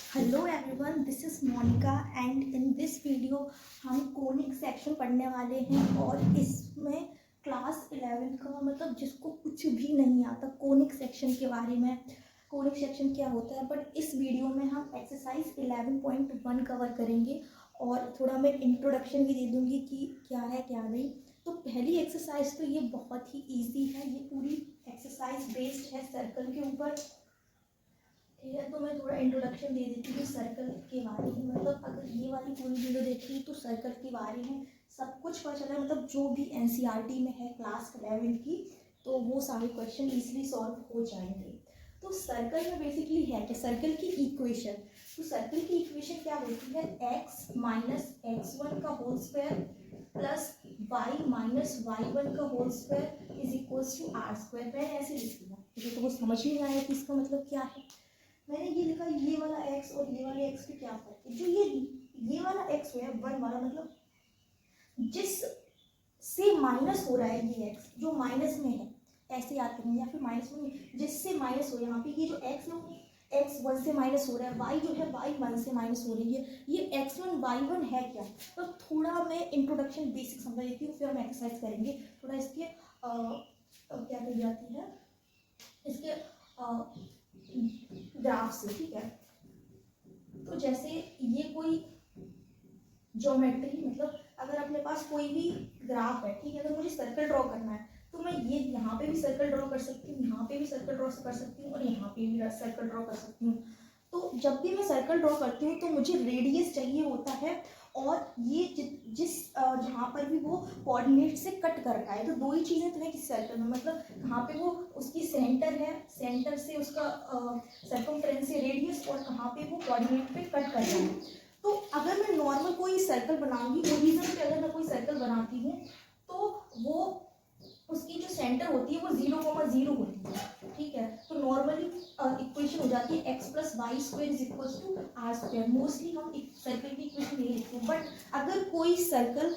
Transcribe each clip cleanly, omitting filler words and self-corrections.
Hello everyone, this is Monika and in this video हम conic section पढ़ने वाले हैं। और इसमें क्लास 11 का मतलब जिसको कुछ भी नहीं आता कोनिक सेक्शन के बारे में, कोनिक सेक्शन क्या होता है, बट इस वीडियो में हम एक्सरसाइज 11.1 कवर करेंगे और थोड़ा मैं इंट्रोडक्शन भी दे दूँगी कि क्या है क्या नहीं। तो पहली एक्सरसाइज तो ये बहुत ही ईजी है, ये पूरी एक्सरसाइज बेस्ड है सर्कल के ऊपर। ठीक है, तो मैं थोड़ा इंट्रोडक्शन दे देती हूँ सर्कल के बारे में। मतलब अगर ये वाली पूरी वीडियो देखी तो सर्कल के बारे में सब कुछ पता चला है। मतलब जो भी एनसीईआरटी में है क्लास 11 की, तो वो सारे क्वेश्चन इजीली सॉल्व हो जाएंगे। तो सर्कल में बेसिकली है कि सर्कल की इक्वेशन, तो सर्कल की इक्वेशन क्या होती है, x माइनस x1 का whole square plus y minus y1 का whole square is equals to R square. मैंने ऐसे लिख दिया, मुझे तो वो समझ नहीं आया कि इसका मतलब क्या है। मैंने ये लिखा ये वाला x और ये वाले x के क्या फर्क है। जो ये वाला x है वन वाला, मतलब जिस से माइनस हो रहा है ये x जो माइनस में है, ऐसे याद करेंगे, या फिर माइनस में जिससे माइनस हो रहा है। यहाँ पे ये जो x है वो x 1 से माइनस हो रहा है, y जो है y 1 से माइनस हो रही है। ये x1 y1 है क्या, तो थोड़ा मैं इंट्रोडक्शन बेसिक समझा देती हूँ, फिर हम एक्सरसाइज करेंगे। थोड़ा इसके क्या कही जाती है, इसके ग्राफ से। ठीक है, तो जैसे ये कोई ज्योमेट्री, मतलब अगर अपने पास कोई भी ग्राफ है, ठीक है, अगर मुझे सर्कल ड्रॉ करना है तो मैं ये यहाँ पे भी सर्कल ड्रॉ कर सकती हूँ, यहाँ पे भी सर्कल ड्रॉ कर सकती हूँ और यहाँ पे भी सर्कल ड्रॉ कर सकती हूँ। तो जब भी मैं सर्कल ड्रॉ करती हूँ तो मुझे रेडियस चाहिए होता है, और ये जिस जहाँ पर भी वो कोऑर्डिनेट से कट कर रहा है। तो दो ही चीज़ें तो है किसी सर्कल में, मतलब कहाँ पे वो उसकी सेंटर है, सेंटर से उसका सर्कमफ्रेंस से रेडियस, और कहाँ पे वो कोऑर्डिनेट पे कट कर रहा है। तो अगर मैं नॉर्मल कोई सर्कल बनाऊंगी, ओरिजिन पे अगर मैं कोई सर्कल बनाती हूँ तो वो उसकी जो सेंटर होती है वो 0,0 होती है। ठीक है, तो नॉर्मली इक्वेशन हो जाती है x plus Y square is equal to R square. Mostly हम सर्कल की इक्वेशन नहीं लिखते हैं, बट अगर कोई सर्कल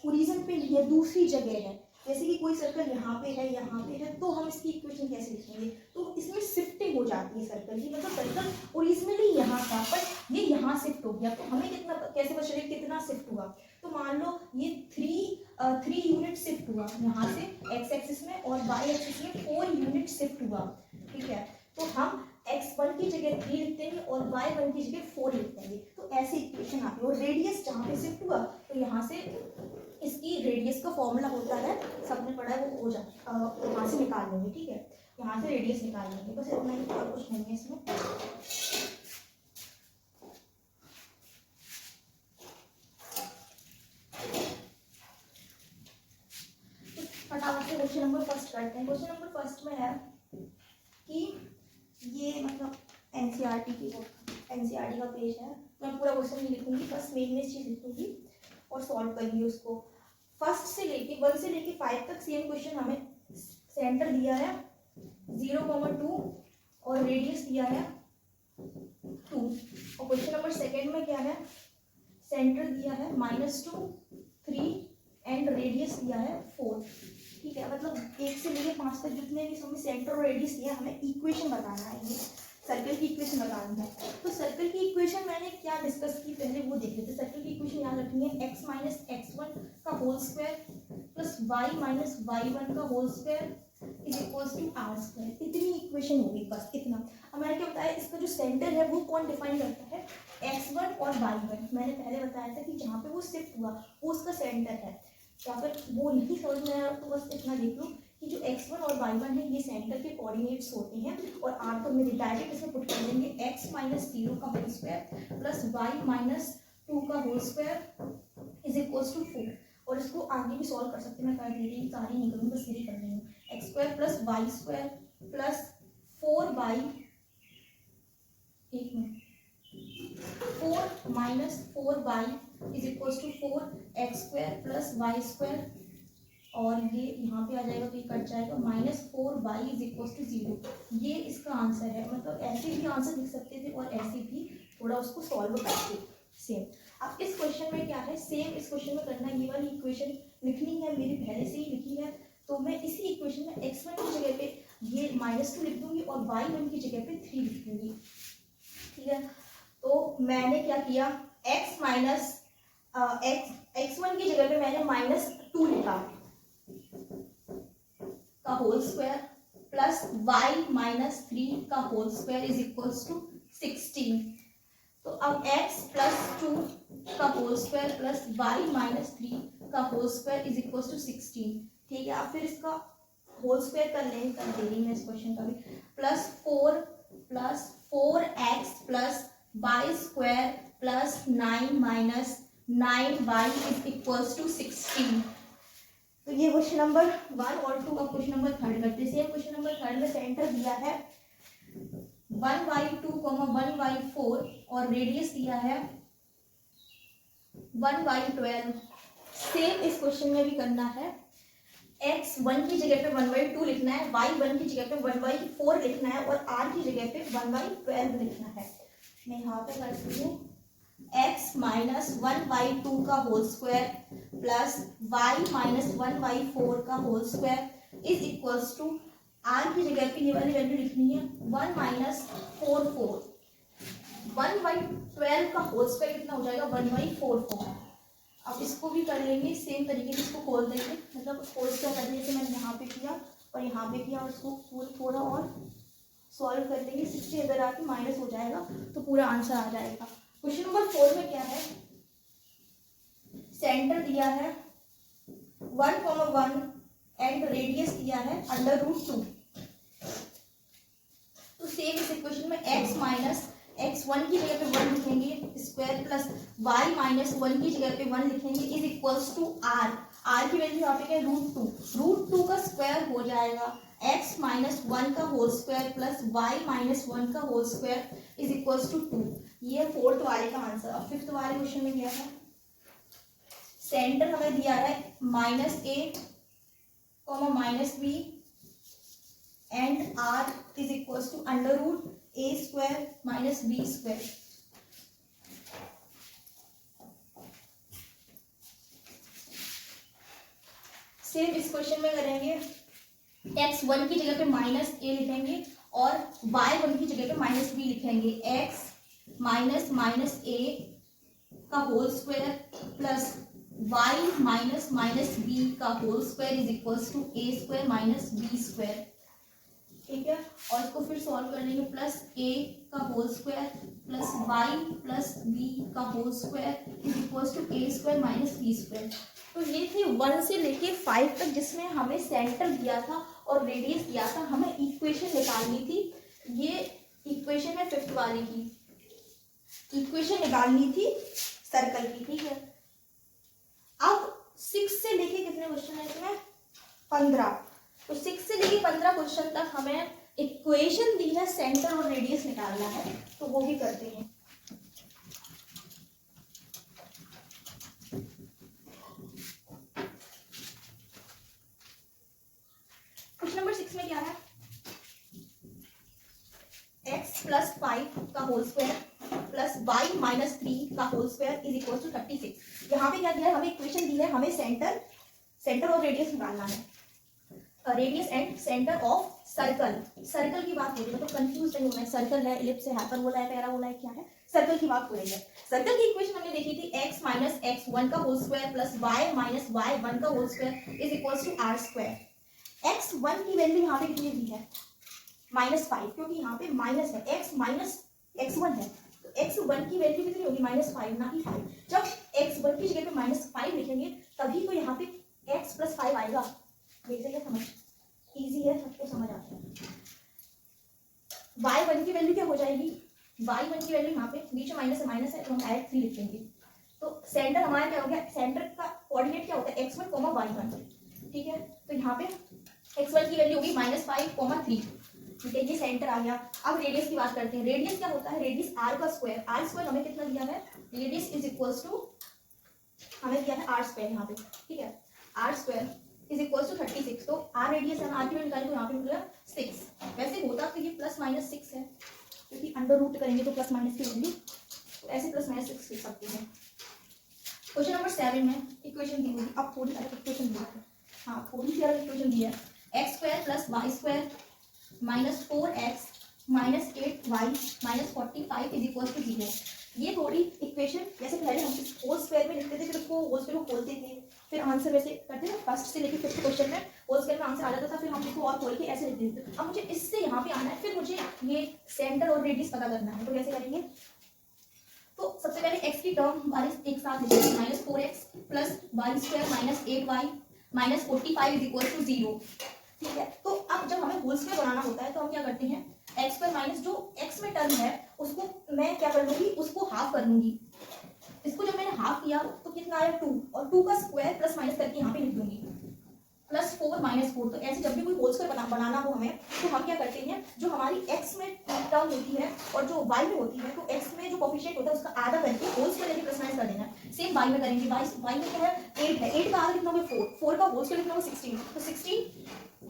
ओरिजिन पे नहीं है, दूसरी जगह है, जैसे कि कोई सर्कल यहाँ पे है, तो हम इसकी इक्वेशन कैसे लिखेंगे। तो इसमें शिफ्टिंग हो जाती है सर्कल की, मतलब सर्कल ओरिजिनली यहाँ था बट ये यहाँ शिफ्ट हो गया, तो हमें कितना कैसे पता चलेगा कितना शिफ्ट हुआ। तो मान लो ये थ्री यूनिट शिफ्ट हुआ यहाँ से एक्स एक्सिस में, और वाई एक्सिस में 4 यूनिट शिफ्ट हुआ। ठीक है, तो हम x1 की जगह 3 लिख देंगे और y1 की जगह 4 लिख देंगे। तो ऐसी इक्वेशन आती है। और रेडियस जहाँ पे शिफ्ट हुआ तो यहाँ से इसकी रेडियस का फॉर्मूला होता है, सबने पढ़ा है, वो हो जाता है, यहाँ से निकाल लेंगे। ठीक है, यहाँ से रेडियस निकाल लेंगे, बस इतना ही, और कुछ नहीं है इसमें। फटाफट से क्वेश्चन नंबर फर्स्ट करते हैं। क्वेश्चन नंबर फर्स्ट में है कि ये मतलब एनसीईआरटी का पेज है। मैं पूरा क्वेश्चन नहीं लिखूंगी, बस मेन चीज लिखूंगी और सॉल्व करेंगे उसको। फर्स्ट से लेके 1 से लेके 5 तक सेम क्वेश्चन हमें सेंटर दिया है 0,2 और रेडियस दिया है 2। और क्वेश्चन नंबर सेकेंड में क्या है, सेंटर दिया है -2, 3 एंड रेडियस दिया है 4। ठीक है, मतलब 1 से लेके 5 तक जितने भी हमें सेंटर और रेडियस दिया, हमें इक्वेशन बताना है, ये सर्कल की इक्वेशन बतानी है। तो सर्कल की इक्वेशन मैंने क्या डिस्कस की पहले वो देख लेते हैं। सर्कल की इक्वेशन याद रखनी है, x माइनस x1 का whole square plus y minus y1 का whole square is equals to R square. इतनी इक्वेशन होगी, बस इतना। अब मैंने क्या बताया, इसका जो सेंटर है वो कौन डिफाइन करता है, x1 और y1। मैंने पहले बताया था कि जहाँ पे वो शिफ्ट हुआ वो उसका सेंटर है। तो अगर वो नहीं समझ में आया तो बस इतना देख लो कि जो x1 और y1 है ये सेंटर के कोऑर्डिनेट्स होते हैं, और r को मैं डायरेक्ट इसमें पुट कर देंगे, x माइनस 0 का whole square plus y minus 2 का whole square is equals to 4। और इसको आगे भी सॉल्व कर सकते हैं, मैं कर दे रही हूँ, सारी नहीं करूँगी, बस यही कर रही हूँ। X square plus Y square plus 4y, एक मिनट, 4 minus 4y is equals to 4x square plus Y square, और ये यहाँ पे आ जाएगा तो ये कट जाएगा, -4y इज इक्वल्स टू 0। ये इसका आंसर है। मतलब ऐसे भी आंसर लिख सकते थे और ऐसे भी थोड़ा उसको सॉल्व करके सेम। अब इस क्वेश्चन में क्या है, सेम इस क्वेश्चन में करना है, ये वाली इक्वेशन लिखनी है, मेरी पहले से ही लिखी है। तो मैं इसी इक्वेशन में x1 की जगह पे ये -2 लिख दूंगी और y1 की जगह पे 3 लिख दूंगी। ठीक है, मैंने क्या किया, x माइनस x1 की जगह पे मैंने -2 लिखा का होल स्क्वायर प्लस y-3 का whole square is equals to 16। तो अब x प्लस 2 का होल स्क्वायर प्लस y-3 का whole square is equals to 16। ठीक है, अब फिर इसका होल स्क्वायर कर लेंगे, कर दे रही मैं इस क्वेश्चन का भी, plus 4x plus y square plus 9 minus 9y is equals to 16। तो ये क्वेश्चन नंबर 1 और 2 का क्वेश्चन नंबर 3 करते हैं। सेम क्वेश्चन नंबर 3 में सेंटर दिया है 1y2, 1y4 और रेडियस दिया है 1y12। सेम इस क्वेश्चन में भी करना है, x1 की जगह पे 1/2 लिखना है, y1 की जगह पे 1/4 लिखना है और r की जगह पे 1/12 लिखना है। मैं यहाँ पे करती हूँ x माइनस 1/2 का whole square plus y minus 1/4 का whole square is equals to r की जगह पे ये वाली वैल्यू लिखनी है 1 माइनस 4 1/12 का होल स्क्वायर कितना हो जाएगा 1/4। अब इसको भी कर लेंगे सेम तरीके से, इसको खोल देंगे, मतलब होल स्क्वायर करने से मैंने यहाँ पे किया और यहाँ पे किया और इसको थोड़ा और सॉल्व कर लेंगे। 60 इधर आके माइनस हो जाएगा तो पूरा आंसर आ जाएगा। क्वेश्चन नंबर 4 में क्या है, सेंटर दिया है 1,1 एंड रेडियस दिया है √2। तो सेम इस इक्वेशन में x माइनस x1 की जगह पे 1 लिखेंगे स्क्वायर प्लस y माइनस 1 की जगह पे 1 लिखेंगे इज इक्वल्स टू r की वैल्यू यहाँ पे क्या है √2 का स्क्वायर हो जाएगा x माइनस 1 का whole square plus y minus 1 का whole square is equals to 2। ये 4th वाले का आंसर। अब 5th वाले क्वेश्चन में क्या है, सेंटर हमें दिया है -a, -b and r is equals to √a² minus b²। Same इस क्वेश्चन में करेंगे, x1 की जगह पे -a लिखेंगे और y1 की जगह पे -b लिखेंगे। x माइनस a का whole square plus y minus b का whole square is equals to a² minus b²। ठीक है, और इसको फिर सॉल्व कर लेंगे, प्लस a का whole square plus y plus b का whole square is equals to a² minus b²। तो ये थी 1 से लेके 5 तक जिसमें हमें सेंटर दिया था और रेडियस दिया था, हमें इक्वेशन निकालनी थी। ये इक्वेशन है 5th वाले की, इक्वेशन निकालनी थी सर्कल की। ठीक है, अब 6 से लेके कितने क्वेश्चन है इसमें 15। तो 6 से लेके 15 क्वेश्चन तक हमें इक्वेशन दी है, सेंटर और रेडियस निकालना है, तो वो भी करते हैं। क्वेश्चन नंबर 6 में क्या है, x प्लस 5 का whole square plus y minus 3 का whole square is equal to 36। यहाँ पे क्या दिया है, हमें इक्वेशन दी है, हमें सेंटर और रेडियस निकालना है, radius and centre of circle की बात हो रही है, मतलब कंफ्यूज नहीं होना है। सर्कल है, इलिप्स है, हाइपरबोला है, पैराबोला है, क्या है, सर्कल की बात हो रही है। सर्कल की इक्वेशन हमने देखी थी x माइनस x1 का whole square plus y minus y1 का whole square is equal to r²। x1 की वैल्यू यहाँ पे कितनी दी है -5, क्योंकि यहाँ पे माइनस है, x माइनस x1 है, तो x1 की वैल्यू कितनी होगी -5 ना कि 5। जब x1 की जगह पे -5 लिखेंगे तभी तो यहाँ पे x प्लस 5 आएगा। देखिए समझ इजी है, सबको समझ आता है। y1 की वैल्यू क्या हो जाएगी, y1 की वैल्यू यहाँ पे बीच में माइनस है तो हम डायरेक्ट 3 लिख देंगे। तो सेंटर हमारा क्या हो गया, सेंटर का कोऑर्डिनेट क्या होता है x1, y1। ठीक है, तो यहाँ पे x1 की वैल्यू होगी -5, 3। ठीक है, ये सेंटर आ गया। अब रेडियस की बात करते हैं। रेडियस क्या होता है, रेडियस r² हमें कितना दिया है, रेडियस इज इक्वल्स टू हमें दिया है r²। यहाँ पे ठीक है, r² इज इक्वल्स टू 36। तो r रेडियस है, r की वैल्यू निकालें तो यहाँ पे मिलेगा 6। वैसे होता तो ये +-6 है, क्योंकि अंडर रूट करेंगे तो प्लस माइनस की वैल्यू, तो ऐसे +-6 लिख सकते हैं। क्वेश्चन नंबर 7 में इक्वेशन दी हुई, अब थोड़ी अलग इक्वेशन दी है, हाँ थोड़ी सी अलग इक्वेशन दी है, x² plus y² -4x -8y -45 is equal to 0। ये थोड़ी इक्वेशन जैसे पहले हम होल स्क्वायर में लिखते थे, फिर उसको होल स्क्वायर को खोलते थे, फिर आंसर वैसे करते थे, फर्स्ट से लेकर फिफ्थ क्वेश्चन में होल स्क्वायर में आंसर आ जाता था, फिर हम इसको और खोल के ऐसे लिख देते थे। अब मुझे इससे यहाँ पे आना है, फिर मुझे ये सेंटर और रेडियस पता करना है। तो कैसे करेंगे? तो सबसे पहले x की टर्म वाले एक साथ लिखेंगे, -4x plus Y square minus 8y minus 45 is equal to 0। ठीक है, तो अब जब हमें होल स्क्वायर बनाना होता है तो हम क्या करते हैं, एक्स स्क्वायर माइनस जो एक्स में टर्म है उसको मैं क्या कर लूंगी, उसको हाफ कर लूंगी। इसको जब मैंने हाफ किया तो कितना आया 2, और 2 का स्क्वायर प्लस माइनस करके यहाँ पे लिख दूंगी +4 -4। तो ऐसे जब भी कोई होल स्क्वायर बनाना हो हमें, तो हम क्या करते हैं, जो हमारी x में टर्म होती है और जो y में होती है, तो x में जो कोफिशिएंट होता है उसका आधा करके होल स्क्वायर लेके प्लस माइनस कर देना है। सेम y में करेंगे, y में क्या है 8 है, 8 का आधा कितना होगा 4, 4 का होल स्क्वायर कितना होगा 16, तो 16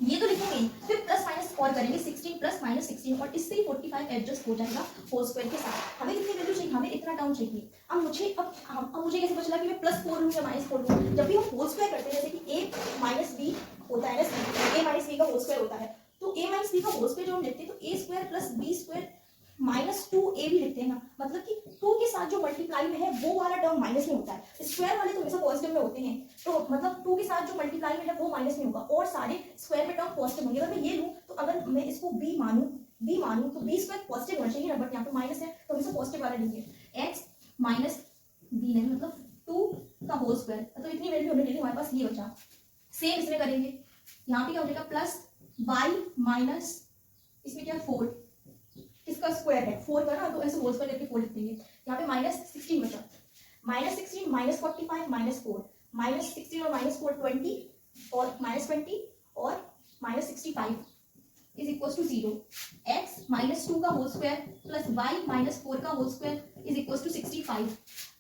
ये तो लिखेंगे, फिर प्लस माइनस और करेंगे 16 प्लस माइनस 16, और इससे ही 45 एडजस्ट हो जाएगा होल स्क्वायर के साथ। हमें कितनी वैल्यू चाहिए, हमें इतना टर्म चाहिए। अब मुझे कैसे पता चला कि मैं +4 लूँ या -4 लूँ? जब भी हम होल स्क्वायर करते हैं, जैसे कि a माइनस b होता है ना, a माइनस b का होल स्क्वायर होता है, तो a माइनस b का होल स्क्वायर जो हम लिखते हैं, तो a square plus b square -2a भी लिखते हैं ना, मतलब कि 2 के साथ जो मल्टीप्लाई में है वो वाला टर्म माइनस में होता है, स्क्वायर वाले तो हमेशा पॉजिटिव में होते हैं, तो मतलब 2 के साथ जो मल्टीप्लाई में है वो माइनस में होगा, और सारे स्क्वायर में टर्म पॉजिटिव होंगे। अगर मैं ये लूँ, तो अगर मैं इसको b मानूं तो b स्क्वायर पॉजिटिव होना चाहिए ना, बट यहाँ पे माइनस है तो हमेशा पॉजिटिव वाला लेंगे। x माइनस b नहीं, मतलब 2 का होल स्क्वायर, तो इतनी वैल्यू होने के हमारे पास ये बचा। सेम इसमें करेंगे, यहाँ पे क्या हो जाएगा प्लस y माइनस इसमें क्या 4, इसका स्क्वायर है 4 का ना, तो ऐसे होल स्क्वायर लेके 4 लिख देंगे। यहाँ पे -16 बचा, -16 -45 -4, -16 और -4 20, और -20 और -65 इज इक्वल टू 0। x -2 का होल स्क्वायर प्लस y -4 का whole square is equal to 65।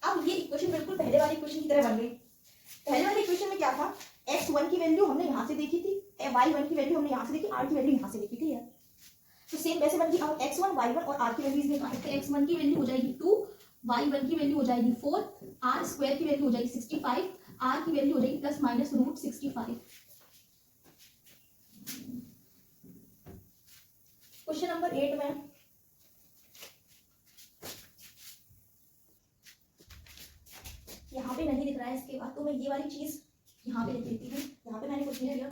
अब ये इक्वेशन बिल्कुल पहले वाली इक्वेशन की तरह बन गई। पहले वाली इक्वेशन में क्या था, x1 की वैल्यू हमने यहाँ से देखी थी, y1 की वैल्यू हमने यहाँ से देखी, r की वैल्यू यहाँ से देखी थी, तो सेम वैसे बन गई। अब x1 y1 और r की वैल्यूज निकालें, तो x1 की वैल्यू हो जाएगी 2, y1 की वैल्यू हो जाएगी 4, r स्क्वायर की वैल्यू हो जाएगी 65, r की वैल्यू हो जाएगी प्लस माइनस √65। क्वेश्चन नंबर 8 में यहाँ पे नहीं दिख रहा है, इसके बाद तो मैं ये वाली चीज यहाँ पे लिख देती हूँ। यहाँ पे मैंने कुछ नहीं किया,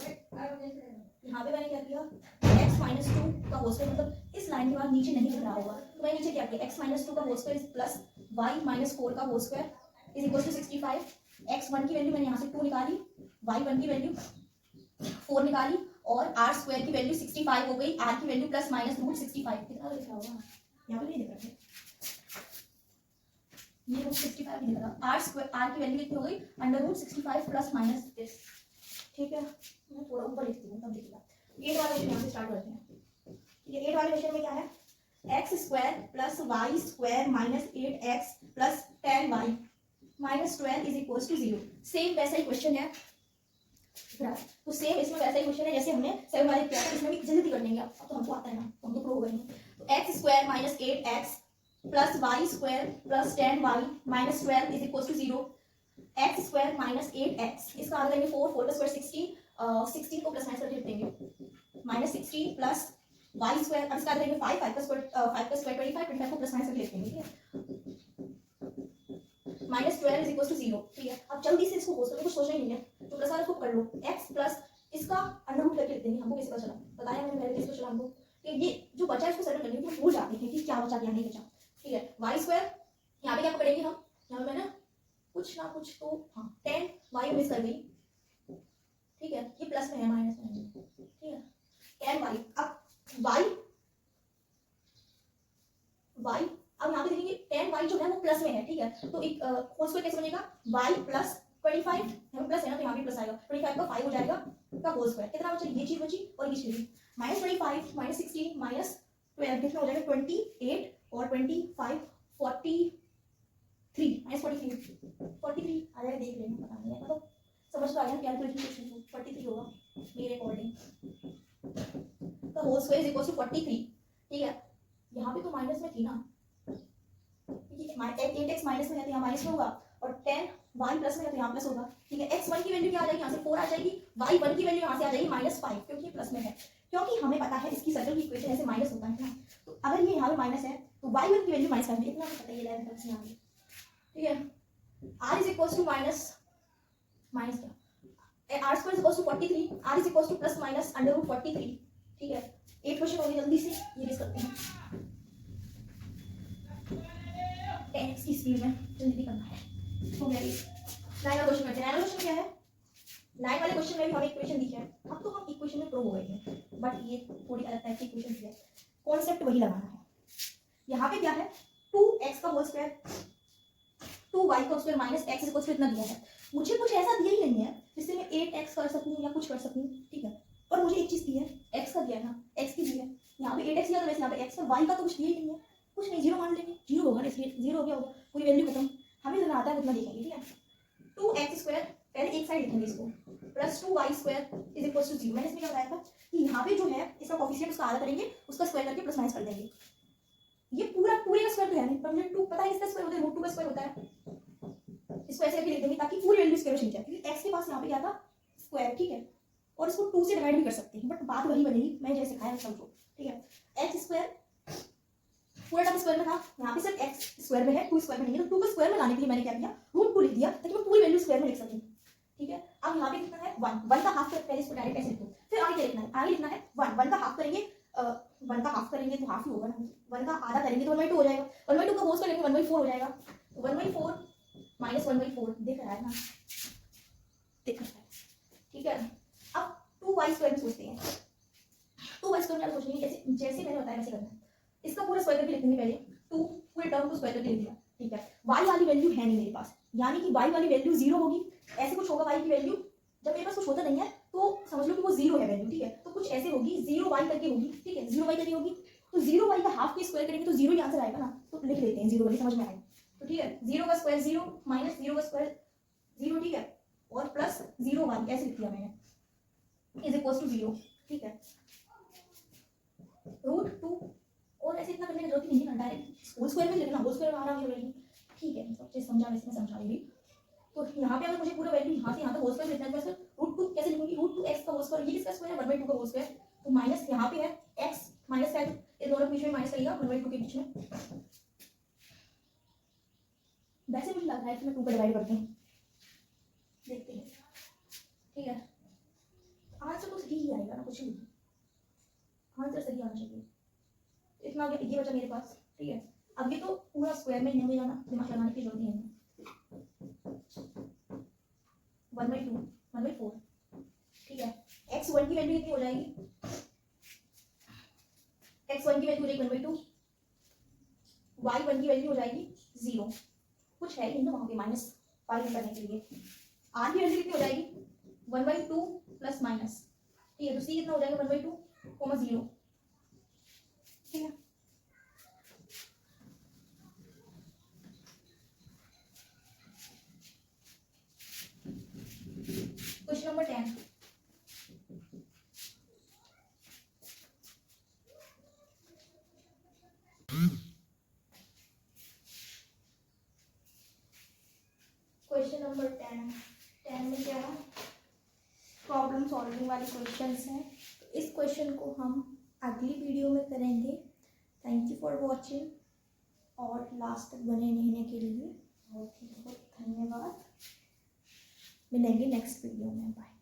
यहाँ पे मैंने क्या किया, x -2 का होल स्क्वायर, मतलब इस लाइन के बाद नीचे नहीं दिख रहा होगा, तो मैंने नीचे क्या किया, x -2 का होल स्क्वायर प्लस y -4 का whole square is equal to 65। x1 की वैल्यू मैंने यहाँ से 2 निकाली, y1 की वैल्यू 4 निकाली, और r स्क्वायर की वैल्यू 65 हो गई, r की वैल्यू प्लस माइनस √65। कितना लिख रहा होगा, यहाँ पे नहीं दिख रहा है, ये √65 नहीं दिख रहा, r स्क्वायर, r की वैल्यू कितनी हो गई, √65 प्लस माइनस दिस। ठीक है, मैं थोड़ा ऊपर लिखती हूँ तब दिखेगा। 8 वाले क्वेश्चन यहाँ से स्टार्ट करते हैं। ये 8 वाले क्वेश्चन में क्या है, x square plus Y square minus 8x plus 10y minus 12 is equal to 0। Same वैसा ही क्वेश्चन है, तो सेम इसमें वैसा ही क्वेश्चन है जैसे हमने 7 वाले किया था, इसमें भी जल्दी कर लेंगे। अब तो हमको आता है ना, तो हम तो प्रो हो गए। तो x square minus 8x plus Y square plus 10y minus 12 is equal to 0। x square minus 8x, इसका आधा लेंगे 4, 4 का स्क्वायर 16, 16 को प्लस माइनस करके लिख देंगे, माइनस 16 प्लस वाई स्क्वायर, अब इसका आधा लेंगे 5, 5 का स्क्वायर 25, 25 को प्लस माइनस करके लिख देंगे, ठीक है, माइनस 12 इज इक्वल टू 0। ठीक है, अब जल्दी से इसको कुछ सोचना ही नहीं है, तो प्लस वाले को कर लो, x प्लस इसका अंडर रूट करके लिख देंगे। हमको कैसे पता चला, बताया मैंने पहले कैसे चला हमको, कि ये जो बचा है इसको सेटल करने के लिए भूल जाते हैं कि क्या बचा क्या नहीं बचा। ठीक है, वाई स्क्वायर यहाँ पे क्या पकड़ेंगे हम, यहाँ पे मैंने कुछ ना कुछ तो हाँ 10 वाई मिस कर गई, ठीक है, ये प्लस में है माइनस में है, ठीक है, 10 वाई, अब वाई अब यहाँ पे देखेंगे 10 वाई जो है वो प्लस में है, ठीक है, तो एक होल स्क्वायर कैसे बनेगा, वाई प्लस 25, यहाँ पे प्लस है ना तो यहाँ भी प्लस आएगा, 25 का 5 हो जाएगा का होल स्क्वायर, कितना बचा, ये चीज बची और ये चीज, माइनस 25 माइनस 16 माइनस 12 कितना हो जाएगा 28 और 25 43 माइनस 43 आ जाएगा, देख लेना पता नहीं है, मतलब समझ तो आ गया कैलकुलेशन 43 होगा मेरे अकॉर्डिंग, तो whole square is equal to 43। ठीक है, यहाँ पे तो माइनस में थी ना, 8x माइनस में है तो यहाँ माइनस में होगा, और 10 y प्लस में है तो यहाँ प्लस होगा। ठीक है, x1 की वैल्यू क्या आ जाएगी, यहाँ से 4 आ जाएगी, y1 की वैल्यू यहाँ से आ जाएगी -5, क्योंकि प्लस में है, क्योंकि हमें पता है इसकी सर्कल की इक्वेशन ऐसे माइनस होता है ना, तो अगर ये यहाँ पे माइनस है तो y1 की वैल्यू माइनस 5 इतना तो पता ही है 11 से यहाँ पे, ठीक है। r is equal to minus क्या, r square is equal to 43, r is equal to plus minus under root 43, ठीक है। 8 क्वेश्चन हो गए, जल्दी से ये डिस्कस करते हैं 10x की स्पीड में, जल्दी करना है। हो गया ये 9 वाला क्वेश्चन करते हैं। 9 वाला क्वेश्चन क्या है, 9 वाले क्वेश्चन में भी हमें इक्वेशन दिखी है। अब तो हम इक्वेशन में प्रो हो गए हैं, बट ये थोड़ी अलग टाइप की इक्वेशन है, कॉन्सेप्ट वही लगाना है। यहाँ पे क्या है, 2x का होल स्क्वायर 2y का square minus x equal to इतना दिया है। मुझे कुछ ऐसा दिया ही नहीं है जिससे मैं 8x कर सकूं या कुछ कर सकूं, ठीक है। और मुझे एक चीज दी है, x का दिया है ना, x की दी है, यहाँ पे 8x दिया, तो वैसे यहाँ पे x और y का तो कुछ दिया ही नहीं है, कुछ नहीं, जीरो मान लेंगे, जीरो होगा, इसलिए जीरो हो गया होगा, पूरी वैल्यू खत्म। हमें जितना आता है उतना देखेंगे, ठीक है। 2x स्क्वायर पहले एक साइड लिखेंगे इसको, plus 2y square is equal to 0। मैंने इसमें क्या बताया था कि यहाँ पे जो है इसका कोफिशिएंट उसका आधा करेंगे, उसका स्क्वायर करके प्लस माइनस कर देंगे। ये पूरे का स्क्वायर तो है नहीं, पर मुझे 2 पता है इसका स्क्वायर होता है, रूट 2 का स्क्वायर होता है। इसको ऐसे करके लिख देंगे ताकि पूरी वैल्यू स्क्वायर हो जाए, क्योंकि x के पास यहाँ पे क्या था, स्क्वायर, ठीक है। और इसको 2 से डिवाइड भी कर सकते हैं, बट बात वही बनेगी, मैं जैसे सिखाया समझो, ठीक है। x स्क्वायर पूरा टर्म स्क्वायर में था, यहाँ पे सिर्फ x स्क्वायर में है, 2 स्क्वायर में नहीं है, तो 2 को स्क्वायर में लाने के लिए मैंने क्या किया, रूट 2 लिख दिया ताकि मैं पूरी वैल्यू स्क्वायर में लिख सकूं, ठीक है। अब यहाँ पे कितना है 1 का हाफ, पहले इसको डायरेक्ट ऐसे लिखो, फिर आगे क्या लिखना है, आगे लिखना है 1 का हाफ करेंगे, 1 का हाफ करेंगे तो हाफ ही होगा ना, 1 का आधा करेंगे तो 1/2 हो जाएगा, 1/2 का होल स्क्वायर करेंगे 1/4 हो जाएगा, 1/4 माइनस 1/4 दिख रहा है ना, दिख रहा है, ठीक है। अब 2y स्क्वायर में सोचते हैं, 2y स्क्वायर में सोचेंगे जैसे जैसे मैंने बताया वैसे करना है। इसका पूरा स्क्वायर करके लिखेंगे, पहले 2 पूरे टर्म को स्क्वायर करके लिख दिया, ठीक है। y वाली वैल्यू है नहीं मेरे पास, यानी कि y वाली वैल्यू 0 होगी, ऐसे कुछ होगा y की वैल्यू, जब मेरे पास कुछ होता नहीं है तो समझ लो कि वो 0 है वैल्यू, ठीक है। तो कुछ ऐसे होगी 0y करके होगी, ठीक है, 0y करके होगी, तो 0y का हाफ के स्क्वायर करेंगे तो 0 ही आंसर आएगा ना, तो लिख लेते हैं 0 वाली, समझ में आएगा, तो ठीक है। 0 का स्क्वायर 0 माइनस 0 का स्क्वायर 0, ठीक है, और प्लस 0y ऐसे लिख दिया मैंने, इज इक्वल टू 0, ठीक है। रूट 2 और ऐसे इतना करने की जरूरत नहीं है ना, डायरेक्ट होल स्क्वायर में लिखना, होल स्क्वायर में आ रहा है वैल्यू, ठीक है। सब चीज समझा, वैसे मैं समझाऊंगी। तो यहाँ पे अगर मुझे पूरा वैल्यू यहाँ से यहाँ तक होल स्क्वायर लिखना है तो रूट 2 कैसे लिखूंगी, रूट 2 x का होल स्क्वायर, ये किसका स्क्वायर है 1/2 का होल स्क्वायर, तो माइनस यहाँ पे है x माइनस का, ये दोनों के बीच में माइनस लगेगा 1/2 के बीच में। वैसे मुझे लग रहा है कि मैं 2 को डिवाइड करती हूँ, देखते हैं, ठीक है। आंसर तो सही ही आएगा ना, कुछ नहीं, आंसर सही आना चाहिए। इतना ये बचा मेरे पास, ठीक है। अब ये तो पूरा स्क्वायर में नहीं जाना, दिमाग लगाने की जरूरत नहीं है। 1/2 1/4, ठीक है। x1 की वैल्यू कितनी हो जाएगी, x1 की वैल्यू हो जाएगी 1/2, y1 की वैल्यू हो जाएगी 0, कुछ है ही नहीं ना वहां पे माइनस 5 करने के लिए। r की वैल्यू कितनी हो जाएगी 1/2 प्लस माइनस, ठीक है, तो c कितना हो जाएगा 1/2 0, ठीक है। क्वेश्चन नंबर 10, क्वेश्चन नंबर 10 में क्या है, प्रॉब्लम सॉल्विंग वाले क्वेश्चंस हैं। तो इस क्वेश्चन को हम अगली वीडियो में करेंगे। थैंक यू फॉर वॉचिंग, और लास्ट तक बने रहने के लिए बहुत बहुत धन्यवाद। मिलेंगे नेक्स्ट वीडियो में, बाय।